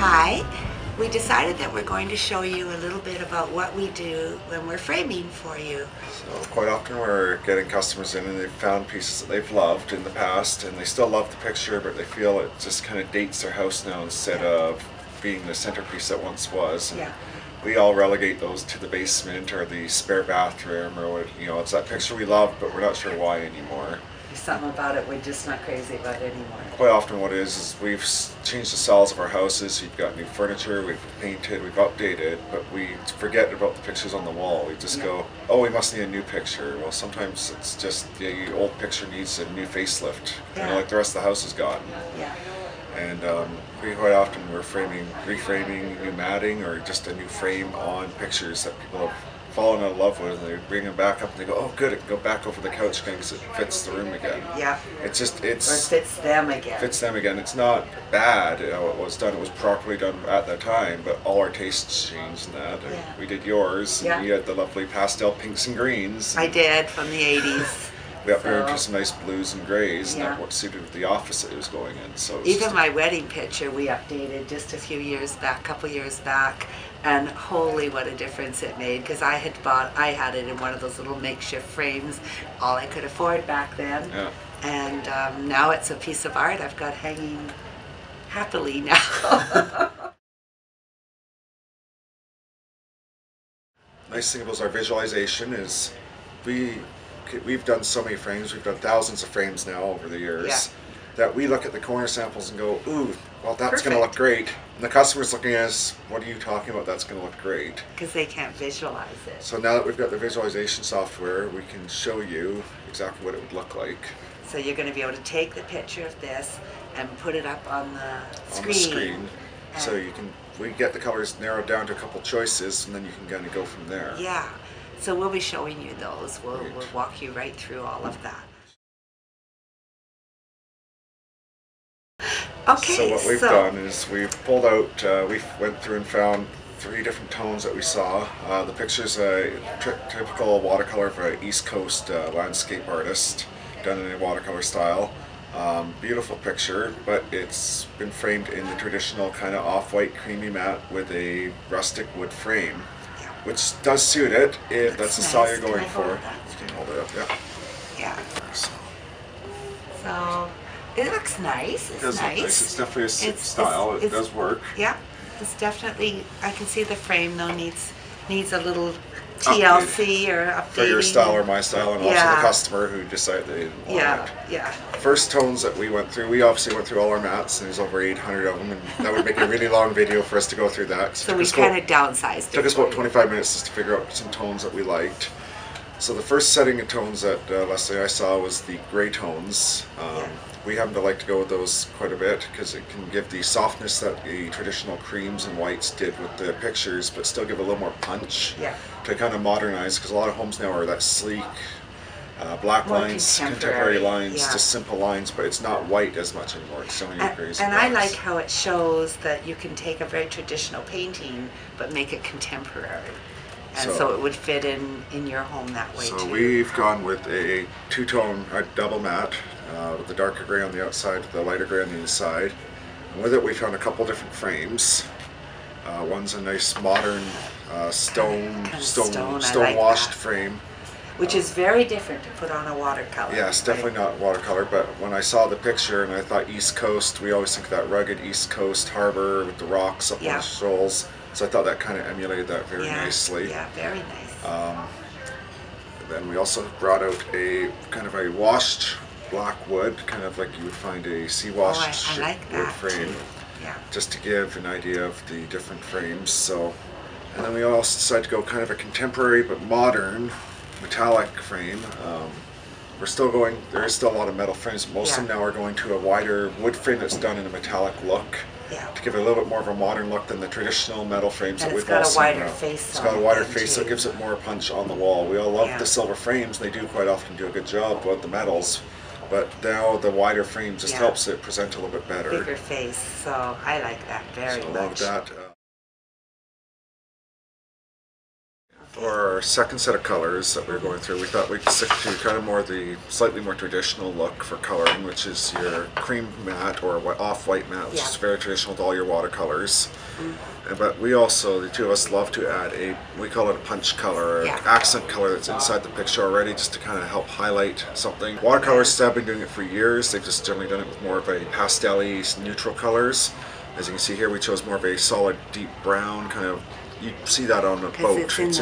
Hi. We decided that we're going to show you a little bit about what we do when we're framing for you. So quite often we're getting customers in and they've found pieces that they've loved in the past and they still love the picture, but they feel it just kind of dates their house now instead of being the centerpiece that once was. And we all relegate those to the basement or the spare bathroom, or what, you know, it's that picture we love but we're not sure why anymore. There's something about it we're just not crazy about anymore. Quite often what it is we've changed the styles of our houses. We've got new furniture, we've painted, we've updated, but we forget about the pictures on the wall. We just go, oh, we must need a new picture. Well, sometimes it's just the old picture needs a new facelift, kind of like the rest of the house has gotten. And we quite often we're reframing new matting or just a new frame on pictures that people have fallen in love with, and they bring them back up and they go, oh good, it can go back over the couch again because it fits the room again. It's or it fits them again. Fits them again. It's not bad how it was done. It was properly done at that time, but all our tastes changed in that. And we did yours. And you had the lovely pastel pinks and greens. I did, from the 80s. We upgraded to some nice blues and grays, and that what suited the office that it was going in. So even my wedding picture we updated just a few years back, couple years back, and holy what a difference it made, because I had it in one of those little makeshift frames, all I could afford back then. And now it's a piece of art I've got hanging happily now. Nice thing about our visualization is we've done so many frames, we've done thousands of frames now over the years, that we look at the corner samples and go, ooh, well that's going to look great. And the customer's looking at us, what are you talking about, that's going to look great? Because they can't visualize it. So now that we've got the visualization software, we can show you exactly what it would look like. So you're going to be able to take the picture of this and put it up on the screen. So we get the colors narrowed down to a couple choices, and then you can kind of go from there. So we'll be showing you those. We'll walk you right through all of that. Okay. So what we've done is we've pulled out, we went through and found 3 different tones that we saw. The picture's a typical watercolor of an East Coast landscape artist, done in a watercolor style. Beautiful picture, but it's been framed in the traditional kind of off-white creamy matte with a rustic wood frame, which does suit it if that's the style you're going for. You can hold it up, So it looks nice. It does look nice. It's definitely a style. It does work. It's definitely. I can see the frame though needs a little TLC or updating. For your style or my style, and also the customer who decided they didn't want it. First tones that we went through, we obviously went through all our mats, and there's over 800 of them, and that would make a really long video for us to go through that. So we kind of downsized it. Took us about 25 minutes just to figure out some tones that we liked. So the first setting of tones that Leslie I saw was the gray tones. We happen to like to go with those quite a bit because it can give the softness that the traditional creams and whites did with the pictures, but still give a little more punch to kind of modernize, because a lot of homes now are that sleek, black lines, contemporary lines, just simple lines, but it's not white as much anymore. It's so many grays and I like how it shows that you can take a very traditional painting but make it contemporary. And so it would fit in your home that way too. So we've gone with a 2-tone double matte with the darker gray on the outside, the lighter gray on the inside. And with it we found a couple different frames. One's a nice modern stone washed frame. Which is very different to put on a watercolor. Yeah, it's definitely not watercolor, but when I saw the picture and I thought East Coast, we always think of that rugged East Coast harbor with the rocks up on the shoals. So I thought that kind of emulated that very nicely. Yeah, very nice. Then we also brought out a kind of a washed black wood, kind of like you would find a sea-washed wood frame, just to give an idea of the different frames. So, and then we also decided to go kind of a contemporary but modern metallic frame. We're still going, there is still a lot of metal frames. Most of them now are going to a wider wood frame that's done in a metallic look. To give it a little bit more of a modern look than the traditional metal frames that we've all seen. It's got a wider face, so it gives it more punch on the wall. We all love the silver frames, they do quite often do a good job with the metals, but now the wider frame just helps it present a little bit better. Bigger face, so I like that very much. I love that. For our second set of colors that we were going through, we thought we'd stick to kind of more the slightly more traditional look for coloring, which is your cream matte or off-white matte, which is very traditional with all your watercolors. But we also, the two of us, love to add we call it a punch color, or accent color that's inside the picture already, just to kind of help highlight something. Watercolorists have been doing it for years. They've just generally done it with more of a pastel-y, neutral colors. As you can see here, we chose more of a solid, deep brown kind of. You see that on the boat. It's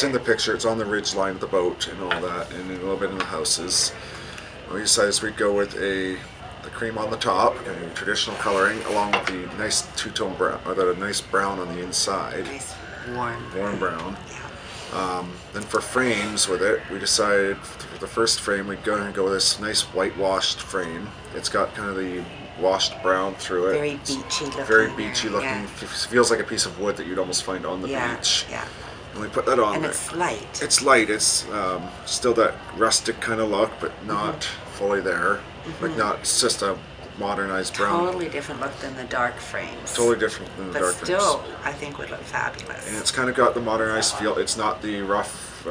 in the picture. It's on the ridge line of the boat and all that, and a little bit in the houses. We decided we'd go with the cream on the top, and traditional coloring, along with the nice two-tone brown, or the nice brown on the inside. Nice warm brown. Yeah. Then for frames with it, we decided for the first frame we'd go with this nice whitewashed frame. It's got kind of the washed brown through it. Very beachy looking. Very beachy looking. Yeah. Feels like a piece of wood that you'd almost find on the beach. Yeah. And we put that on there. And it's light. It's light. It's still that rustic kind of look, but not fully there. Like it's just a modernized brown. Totally different look than the dark frames. Totally different than the dark frames. But still, I think would look fabulous. And it's kind of got the modernized feel. It's not the rough,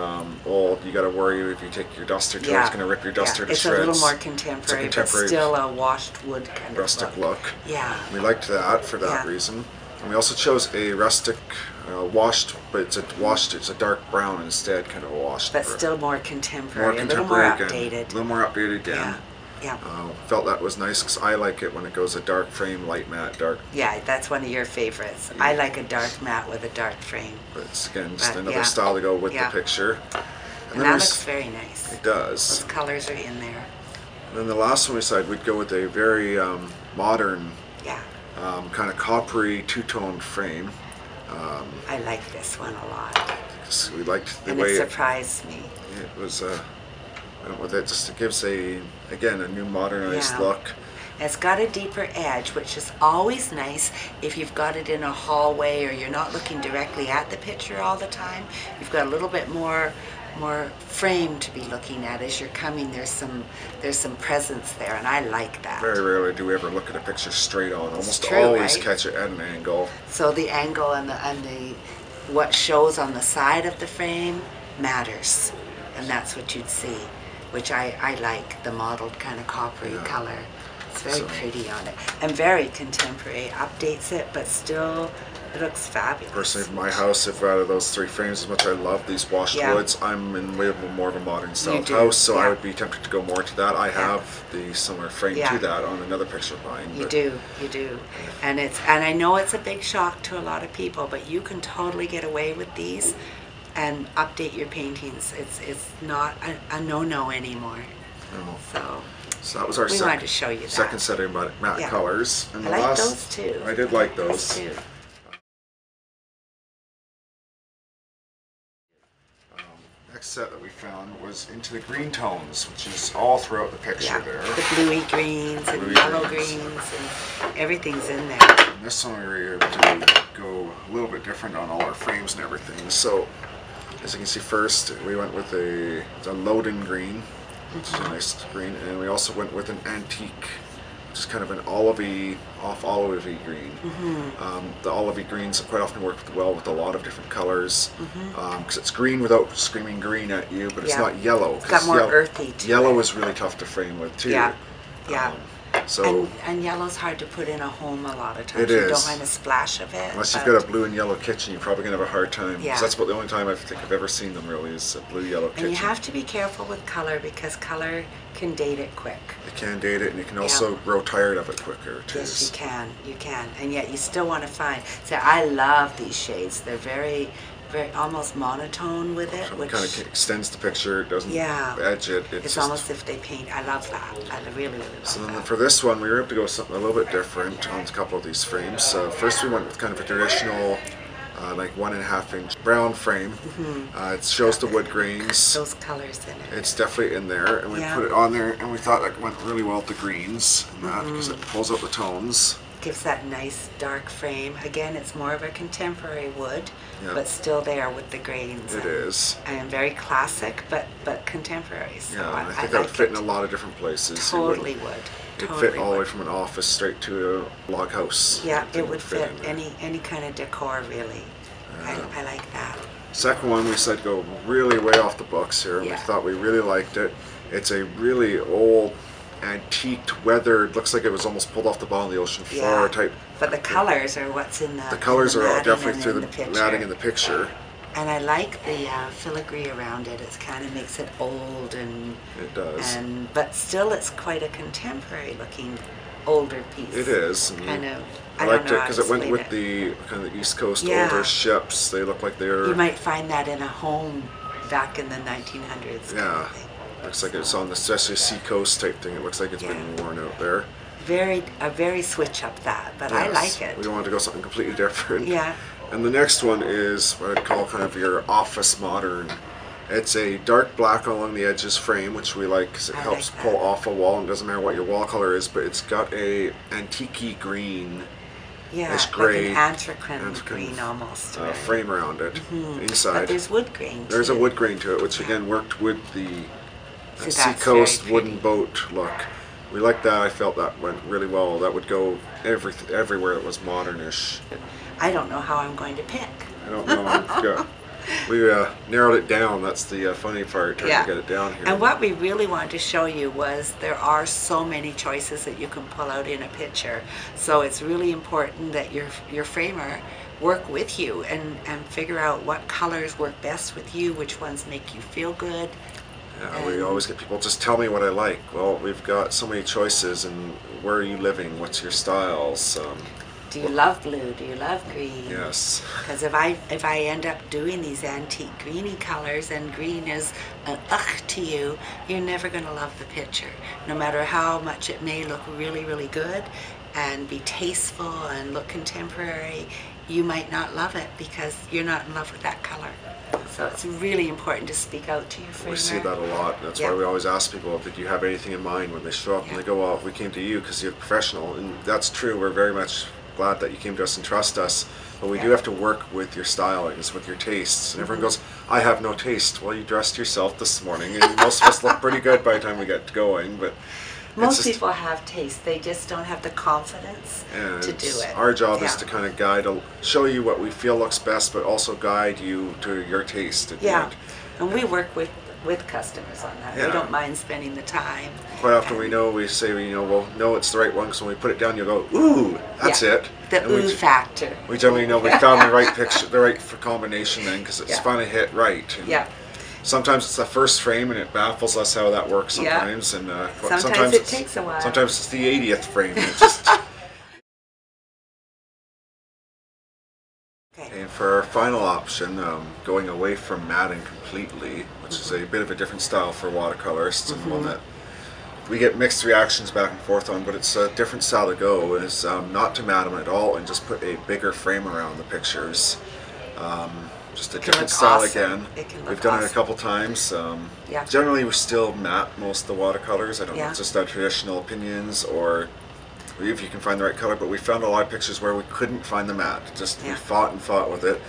old, you got to worry if you take your duster to it, it's going to rip your duster to shreds. It's a little more contemporary, but still a washed wood kind of rustic look. Yeah. We liked that for that reason. And we also chose a rustic washed, but it's a dark brown instead, kind of washed. But still more contemporary, a little more updated. A little more updated again. Yeah. Yeah. Felt that was nice because I like it when it goes a dark frame, light matte, dark. Yeah, that's one of your favorites. I like a dark matte with a dark frame. But it's again just another style to go with the picture. And that looks very nice. It does. Those colors are in there. And then the last one we decided we'd go with a very modern, kind of coppery two-tone frame. I like this one a lot. We liked the and way it surprised me. It was. With it, just it gives a new modernized look. It's got a deeper edge, which is always nice if you've got it in a hallway or you're not looking directly at the picture all the time. You've got a little bit more frame to be looking at as you're coming. There's some presence there, and I like that. Very rarely do we ever look at a picture straight on. Almost always catch it at an angle. So the angle and the what shows on the side of the frame matters, and that's what you'd see. Which I like, the mottled kind of coppery color. It's very pretty on it. And very contemporary. Updates it, but still it looks fabulous. Personally, for my house, if out of those three frames, as much as I love these washed woods, I'm in way more of a modern style house, so I would be tempted to go more to that. I have the similar frame to that on another picture of mine. You do. And I know it's a big shock to a lot of people, but you can totally get away with these and update your paintings. It's not a no-no anymore. No. So that was our second set of matte colors. And I like those too. I did like those. Next set that we found was into the green tones, which is all throughout the picture there. The bluey greens and yellow greens and everything's in there. And this one we were able to go a little bit different on all our frames and everything. So as you can see, first we went with the Loden green, which is a nice green, and we also went with an antique, which is kind of an olivey green. The olivey greens quite often work well with a lot of different colors because it's green without screaming green at you, but it's not yellow. It's got more earthy to Yellow is really tough to frame with too. And yellow's hard to put in a home a lot of times. It is. You don't mind a splash of it. Unless you've got a blue and yellow kitchen, you're probably going to have a hard time. So that's about the only time I think I've ever seen them really is a blue-yellow kitchen. And you have to be careful with color because color can date it quick. It can date it, and you can also grow tired of it quicker too. Yes, you can. And yet you still want to find. So I love these shades. They're very almost monotone with it, which kind of extends the picture. It doesn't edge it. It's almost if they paint. I love that. I really love that. So then for this one, we were able to go with something a little bit different on a couple of these frames. First, we went with kind of a traditional, like 1.5 inch brown frame. It shows the wood grains. Those colors in it. It's definitely in there, and we put it on there, and we thought that went really well with the greens and that because it pulls out the tones. Gives that nice dark frame. Again, it's more of a contemporary wood, but still there with the grains. It is. And very classic, but contemporary. So I think that would fit in a lot of different places. Totally would. It'd fit all the way from an office straight to a log house. Yeah, it would fit any kind of decor really. I like that. Second one, we decided to go really way off the books here. Yeah. We thought we really liked it. It's a really old, antiqued, weathered, looks like it was almost pulled off the bottom of the ocean floor type. But the colors are what's in the colors are definitely through the matting in the picture. And I like the filigree around it. It kind of makes it old and it does. But still, it's quite a contemporary looking older piece. It is. Kind of. I liked it because it went with the kind of the East Coast older ships. They look like they're. You might find that in a home back in the 1900s. Yeah. Looks like it's on the especially Sea Coast type thing. It looks like it's been worn out there. A very switch up that, but I like it. We wanted to go something completely different. Yeah. And the next one is what I'd call kind of your office modern. It's a dark black along the edges frame, which we like because it helps pull off a wall. And it doesn't matter what your wall color is, but it's got a antique green. Yeah, it's gray, like an anthracene green almost. Frame around it. Inside. But there's wood grain. There's a wood grain to it, which again worked with the Sea Coast wooden boat look. We liked that. I felt that went really well. That would go everywhere it was modernish. I don't know how I'm going to pick. I don't know. We narrowed it down. That's the funny part, trying to get it down here. And what we really wanted to show you was there are so many choices that you can pull out in a picture. So it's really important that your framer work with you and figure out what colors work best with you, which ones make you feel good. Yeah, we always get people, just tell me what I like. Well, we've got so many choices, and where are you living? What's your styles? Do you love blue? Do you love green? Yes. Because if I end up doing these antique greeny colors and green is an ugh to you, you're never going to love the picture. No matter how much it may look really, really good and be tasteful and look contemporary, you might not love it because you're not in love with that color. So it's really important to speak out to your framer. We see that a lot. That's why we always ask people, did you have anything in mind when they show up? And they go, well, we came to you because you're a professional. And that's true. We're very much glad that you came to us and trust us. But we do have to work with your stylings, with your tastes. And everyone goes, I have no taste. Well, you dressed yourself this morning. And most of us look pretty good by the time we get going. But most people have taste. They just don't have the confidence to do it. Our job is to kind of guide, show you what we feel looks best, but also guide you to your taste at the end. And we work with customers on that. We don't mind spending the time. Quite often we say, well, no, it's the right one, because when we put it down, you go, ooh, that's it. The ooh factor. We generally know we found the right picture, the right combination then, because it's finally hit right. And sometimes it's the first frame, and it baffles us how that works sometimes. And sometimes it takes a while. Sometimes it's the 80th frame. It just And for our final option, going away from matting completely, which is a bit of a different style for watercolorists, and one that we get mixed reactions back and forth on, but it's a different style to go, is not to mat them at all and just put a bigger frame around the pictures. Just a different style again. We've done it a couple times. Generally we still matte most of the watercolors. I don't know if it's just our traditional opinions or if you can find the right color, but we found a lot of pictures where we couldn't find the matte. We fought and fought with it.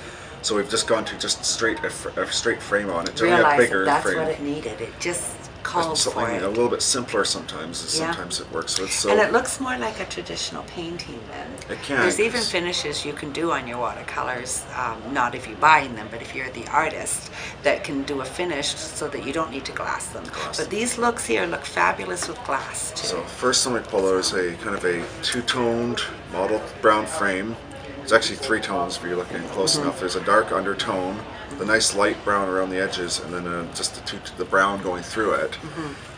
So we've just gone to just a straight frame on it. Realize a bigger that's frame. what it needed. It just called for it. A little bit simpler sometimes. Sometimes it works with. So and it looks more like a traditional painting then. It can. There's even finishes you can do on your watercolors, not if you're buying them, but if you're the artist, that can do a finish so that you don't need to glass them. But these looks here look fabulous with glass too. So first one we pull out is a kind of a two-toned mottled brown frame. It's actually three tones if you're looking close enough. There's a dark undertone, the nice light brown around the edges, and then just the brown going through it.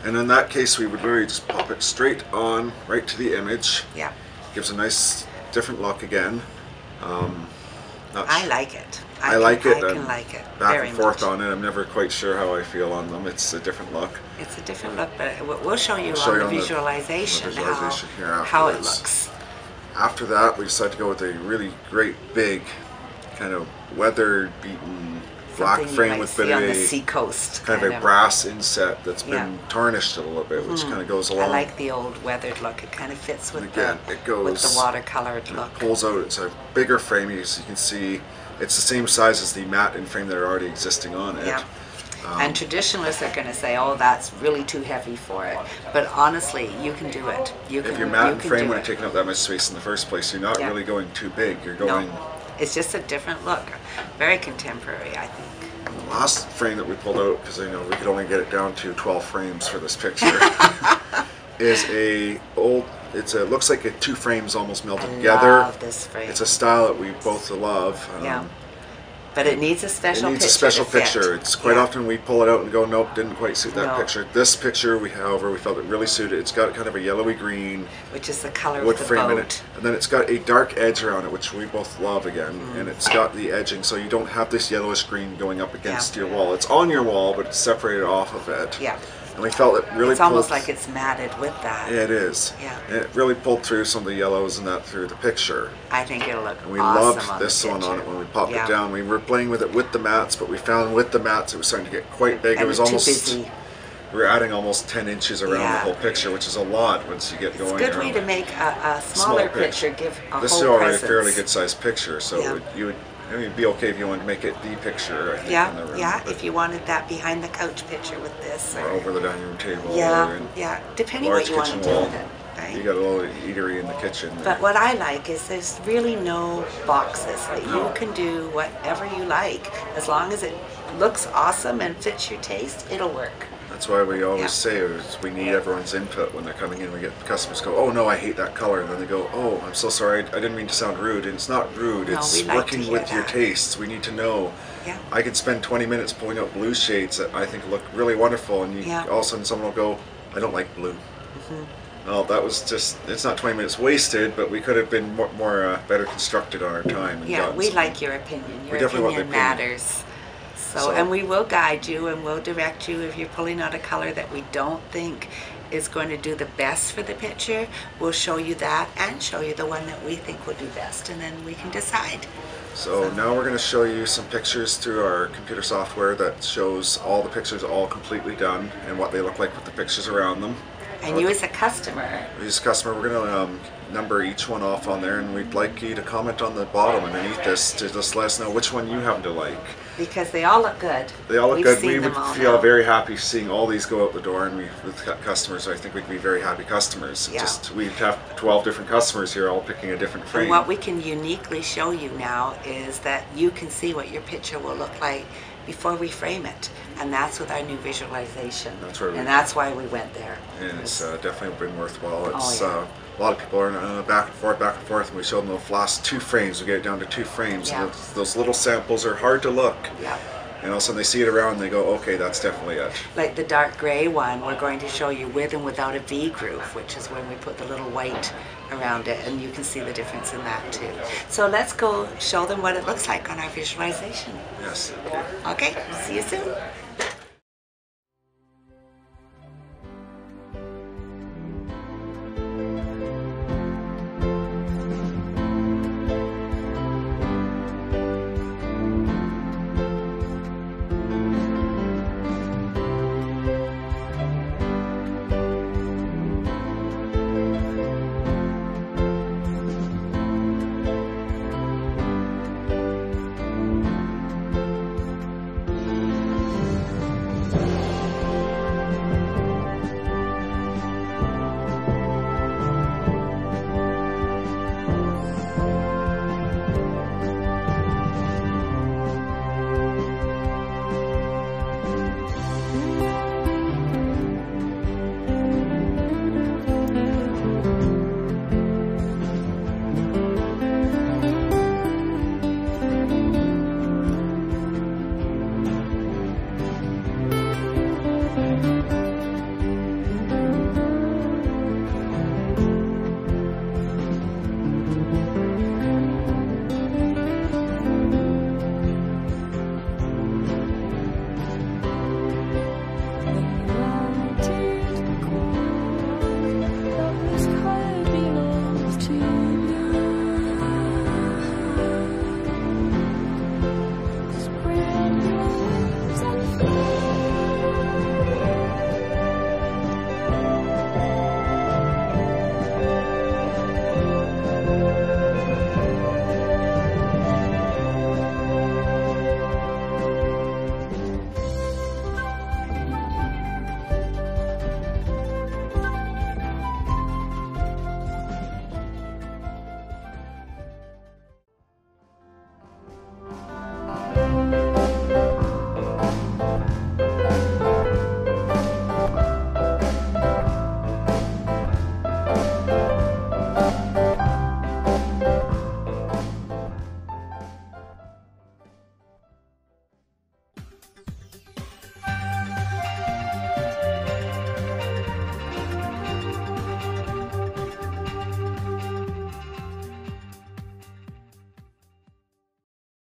And in that case, we would really just pop it straight on, right to the image. Yeah. Gives a nice, different look again. I like it. I like it. I can like it. Back and forth on it. I'm never quite sure how I feel on them. It's a different look. It's a different look, but we'll show you on the visualization how it looks. After that, we decided to go with a really great big, kind of weather-beaten black frame with a bit of a Sea Coast kind of a brass inset that's been tarnished a little bit, which kind of goes along. I like the old weathered look. It kind of fits with the watercolored look. It pulls out. It's a bigger frame, as you can see. It's the same size as the matte in frame that are already existing on it. Yeah. And traditionalists are going to say, oh, that's really too heavy for it. But honestly, you can do it. If you're matte in frame when you're taking up that much space in the first place, you're not really going too big. You're going It's just a different look. Very contemporary, I think. And the last frame that we pulled out, because I know we could only get it down to 12 frames for this picture, is it looks like two frames almost melted together. I love this frame. It's a style that we both love. Yeah. But it needs a special picture. It needs a special picture. It's quite often we pull it out and go, nope, didn't quite suit that picture. This picture, however, we felt it really suited. It's got kind of a yellowy green, which is the color wood of the frame boat. in it, and then it's got a dark edge around it, which we both love again. And it's got the edging, so you don't have this yellowish green going up against your wall. It's on your wall, but it's separated off of it. Yeah. And we felt it really It's almost like it's matted with that. Yeah, it is. Yeah. And it really pulled through some of the yellows and that through the picture. I think it'll look and we awesome loved this on one the on it when we popped it down. We were playing with it with the mats, but we found with the mats it was starting to get quite big. And it was too almost busy. We were adding almost 10 inches around the whole picture, which is a lot once you get going. It's a good way to make a smaller picture give a this whole is already presence. a fairly good sized picture, so it'd be okay if you wanted to make it the picture, I think, in the room. Yeah, if you wanted that behind the couch picture with this. Or over the dining room table. Yeah, depending what you want to do with it. Right? You got a little eatery in the kitchen. But what I like is there's really no boxes. Like you can do whatever you like. As long as it looks awesome and fits your taste, it'll work. That's why we always say we need everyone's input when they're coming in. We get customers go, oh no, I hate that color. And then they go, oh, I'm so sorry, I didn't mean to sound rude. And it's not rude, it's working with your tastes. We need to know. Yeah. I could spend 20 minutes pulling out blue shades that I think look really wonderful, and all of a sudden someone will go, I don't like blue. Well, that was just, it's not 20 minutes wasted, but we could have been more better constructed on our time. And we like your opinion. Your opinion matters. So, and we will guide you and we'll direct you if you're pulling out a color that we don't think is going to do the best for the picture. We'll show you that and show you the one that we think will do best, and then we can decide. So now we're going to show you some pictures through our computer software that shows all the pictures all completely done and what they look like with the pictures around them. And you as a customer. As a customer, we're going to number each one off on there, and we'd like you to comment on the bottom underneath this to just let us know which one you happen to like. Because they all look good. They all look good. We would feel very happy seeing all these go out the door, and with customers, I think we'd be very happy customers. Yeah. We'd have 12 different customers here all picking a different frame. And what we can uniquely show you now is that you can see what your picture will look like before we frame it, and that's with our new visualization. That's why we went there. And it's definitely been worthwhile. It's a lot of people are back and forth, and we show them the last 2 frames. We get it down to 2 frames. Yeah. And those little samples are hard to look. Yeah. And all of a sudden they see it around and they go, okay, that's definitely it. Like the dark gray one, we're going to show you with and without a V groove, which is when we put the little white around it, and you can see the difference in that too. So let's go show them what it looks like on our visualization. Yes. Okay, see you soon.